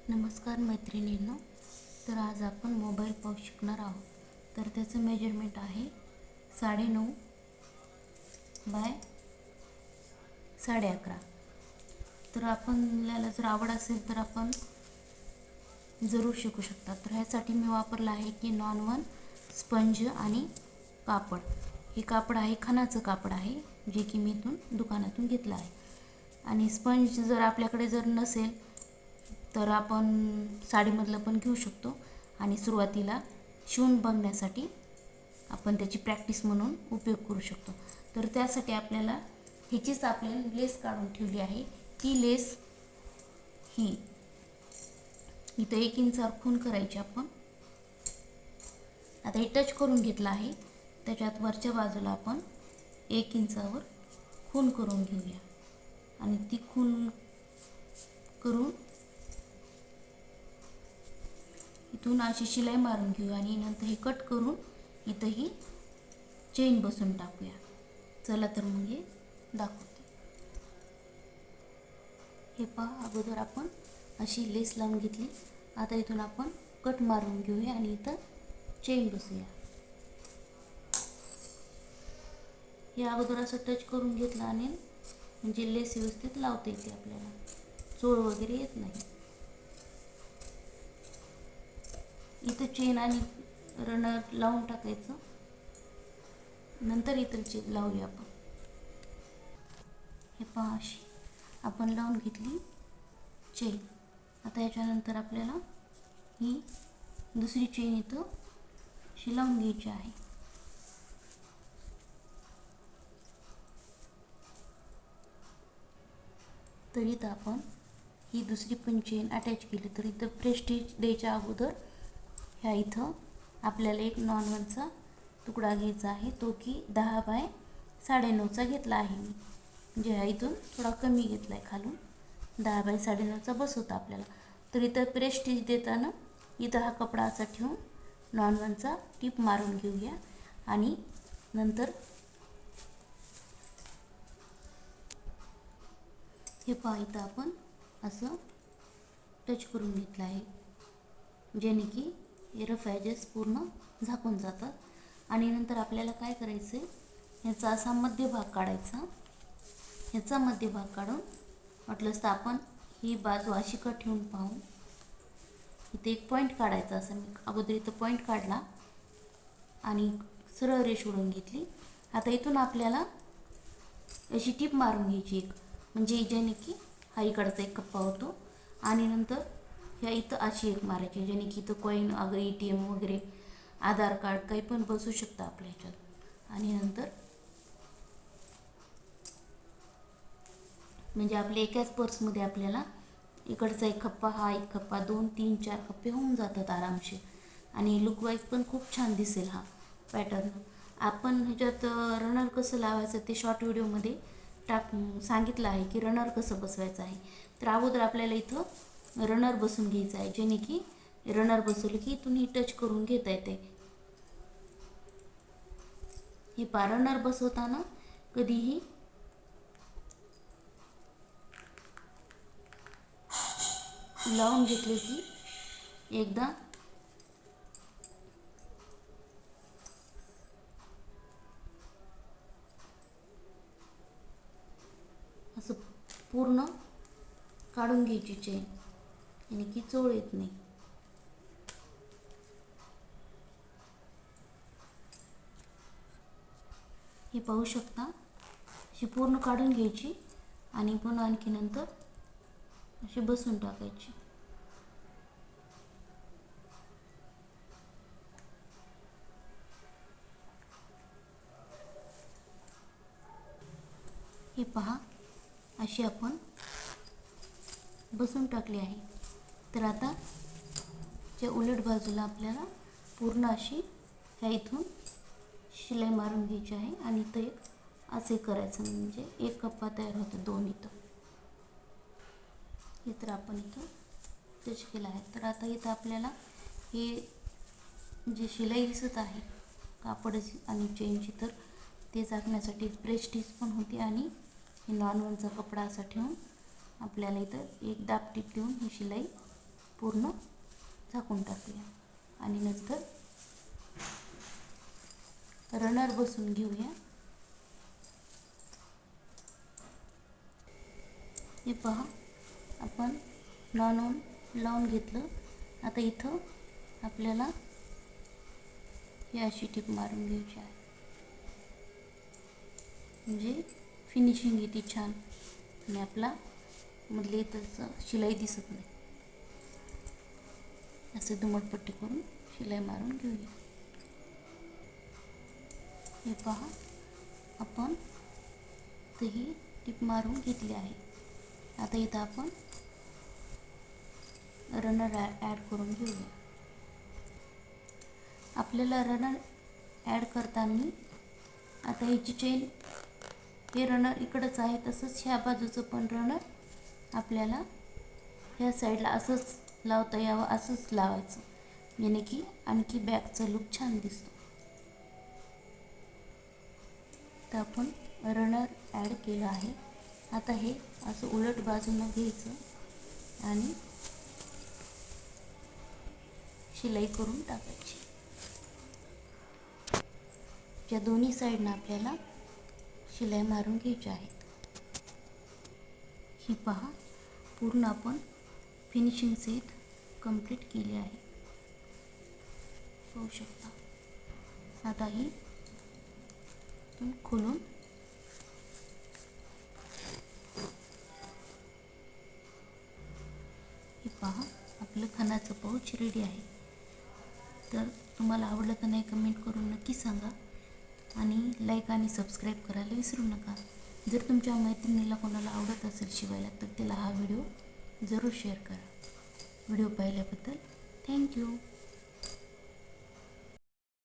नमस्कार मैत्रिणींनो. तर आज आपण मोबाईल पाहू शिकणार आहोत. तर त्याचं मेजरमेंट आहे 9.5 बाय 11.5. तर आपल्याला जर आवड असेल तर आपण जरूर शिकू शकता. तर ह्यासाठी मी वापरला आहे की नॉन-वन स्पंज आणि कापड. हे कापड आहे खणाचं कापड आहे, जे की मी दुकानातून घेतलं आहे. आणि स्पंज जर आपल्याकडे जर नसेल तर आपण साडीमधलं पण घेऊ शकतो. आणि सुरुवातीला शिवून बघण्यासाठी आपण त्याची प्रॅक्टिस म्हणून उपयोग करू शकतो. तर त्यासाठी आपल्याला ह्याचीच आपल्याला लेस काढून ठेवली आहे. ती लेस ही इथं 1 इंचावर खूण करायची आपण. आता हे टच करून घेतलं आहे. त्याच्यात वरच्या बाजूला आपण 1 इंचावर खूण करून घेऊया. आणि ती खूण करून इथून अशी शिलाई मारून घेऊ आणि नंतर हे कट करून इथं ही चेन बसून टाकूया. चला तर मग हे दाखवते. हे पहा, अगोदर आपण अशी लेस लावून घेतली. आता इथून आपण कट मारून घेऊया आणि इथं चेन बसूया. हे अगोदर असं टच करून घेतलं आणि म्हणजे लेस व्यवस्थित लावता येते आपल्याला, चोळ वगैरे येत नाही. इथं चेन आणि रनर लावून टाकायचं. नंतर इथं चेन लावूया आपण. हे पहा, अशी आपण लावून घेतली चेन. आता याच्यानंतर आपल्याला ही दुसरी चेन इथं अशी लावून घ्यायची आहे. तर इथं आपण ही दुसरी पण चेन अटॅच केली. तर इथं प्रेस्टीज द्यायच्या अगोदर ह्या इथं आपल्याला एक नॉन-वनचा तुकडा घ्यायचा आहे, तो की 10 बाय 9.5चा घेतला आहे मी. म्हणजे ह्या इथून थोडा कमी घेतला आहे खालून. 10 बाय 9.5चा बसवता आपल्याला. तर इथं प्रेस्टीज देताना इथं हा कपडा असा ठेवून नॉन-वनचा टीप मारून घेऊया. आणि नंतर हे पहा, इथं आपण असं टच करून घेतलं आहे, जेणे की हे रफ एजेस पूर्ण झाकून जातात. आणि नंतर आपल्याला काय करायचं आहे, ह्याचा असा मध्यभाग काढायचा. ह्याचा मध्यभाग काढून म्हटलंच तर आपण ही बाजू अशी कट ठेवून पाहू. इथे एक पॉईंट काढायचा. असं मी अगोदर इथं पॉईंट काढला आणि सरळ रेष ओढून घेतली. आता इथून आपल्याला अशी टीप मारून घ्यायची एक, म्हणजे ज्याने की हा इकडचा एक कप्पा होतो. आणि नंतर ह्या इथं अशी एक मारायची, ज्याने की इथं कॉईन अगर ATM वगैरे आधार कार्ड काही पण बसू शकतं आपल्या ह्याच्यात. आणि नंतर म्हणजे आपल्या एकाच पर्समध्ये आपल्याला इकडचा एक कप्पा, हा एक कप्पा, 2, 3, 4 कप्पे होऊन जातात आरामशीर. आणि लुकवाईज पण खूप छान दिसेल हा पॅटर्न. आपण ह्याच्यात रनर कसं लावायचं ते शॉर्ट व्हिडिओमध्ये सांगितलं आहे की रनर कसं बसवायचं आहे. तर अगोदर आपल्याला इथं रनर बसून घ्यायचं आहे, जेणे की रनर बसवलं की इथून ही टच करून घेता येते. हे पहा, रनर बसवताना कधीही लावून घेतले की एकदा असं पूर्ण काढून घ्यायची चेन, आणि की चोळ येत नाही. हे पाहू शकता, अशी पूर्ण काढून घ्यायची आणि पुन्हा आणखी नंतर अशी बसून टाकायची. हे पहा, अशी आपण बसून टाकली आहे. तर आता त्या उलट बाजूला आपल्याला पूर्ण अशी ह्या इथून शिलाई मारून घ्यायची आहे. आणि इथं एक असे करायचं, म्हणजे एक कप्पा तयार होतो, 2 इथं. हे तर आपण इथं टच केलं आहे. तर आता इथं आपल्याला हे जे शिलाई दिसत आहे कापड आणि चेनची, तर ते झाकण्यासाठी प्रेस्टीज पण होती. आणि हे नॉन-वनचा कपडा असा ठेवून आपल्याला इथं एक दाब टीप देऊन ही शिलाई पूर्ण झाकून टाकूया आणि नंतर रनर बसून घेऊया. हे पहा, आपण नॉन ऑन लावून घेतलं. आता इथं आपल्याला ही अशी टिप मारून घ्यायची आहे, म्हणजे फिनिशिंग येते छान आणि आपला मधले इथं शिलाई दिसत नाही. असे दुमटपट्टी करून शिलाई मारून घेऊया. हे पहा, आपण ही टिप मारून घेतली आहे. आता इथं आपण रनर ॲड करून घेऊया. आपल्याला रनर ॲड करताना आता ह्याची चेन, हे रनर इकडंच आहे, तसंच ह्या बाजूचं पण रनर आपल्याला ह्या साईडला असंच लावता यावं, असंच लावायचं, याने की आणखी बॅगचा लुक छान दिसतो. तर आपण रनर ॲड केलं आहे. आता हे असं उलट बाजूनं घ्यायचं आणि शिलाई करून टाकायची. या दोन्ही साईडनं आपल्याला शिलाई मारून घ्यायची आहेत. ही पहा, पूर्ण आपण फिनिशिंग सहित कंप्लीट केली आहे, पाहू शकता. आता ही खोलून हे पहा, आपलं खणाचं पाऊच रेडी आहे. तर तुम्हाला आवडलं का नाही कमेंट करून नक्की सांगा आणि लाईक आणि सबस्क्राईब करायला विसरू नका. जर तुमच्या मैत्रिणीला कोणाला आवडत असेल शिवायला तर त्याला हा व्हिडिओ जरूर शेअर करा. व्हिडिओ पाहिल्याबद्दल थँक्यू.